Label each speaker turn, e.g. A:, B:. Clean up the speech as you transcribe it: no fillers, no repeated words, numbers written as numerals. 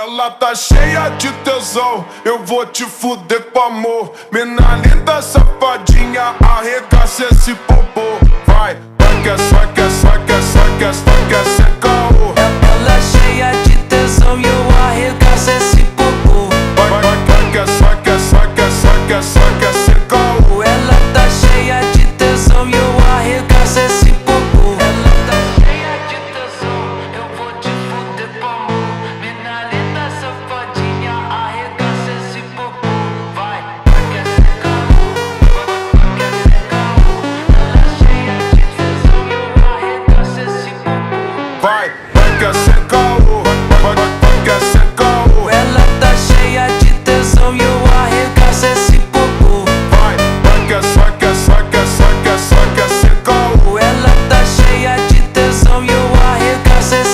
A: Ela tá cheia de tesão, eu vou te fuder com amor. Mina linda, safadinha, arregaça esse popô. Vai, vai que é só, que é só, que é só, que é só, que é sem caô.
B: Ela é cheia de tesão e eu arregaço esse popô.
A: Vai, vai, vai que é só, que é só, que é só, que é só, que é sem caô.
B: Ela tá cheia de tesão e eu arregaço esse popô. Ela tá cheia de tesão, eu vou te fuder com amor. Mina linda, safadinha, arregaça esse popô. Vai, vai que é sem caô, vai que é sem caô. Ela é cheia de tesão e eu arregaço esse popô.
A: Vai, vai que é sem caô.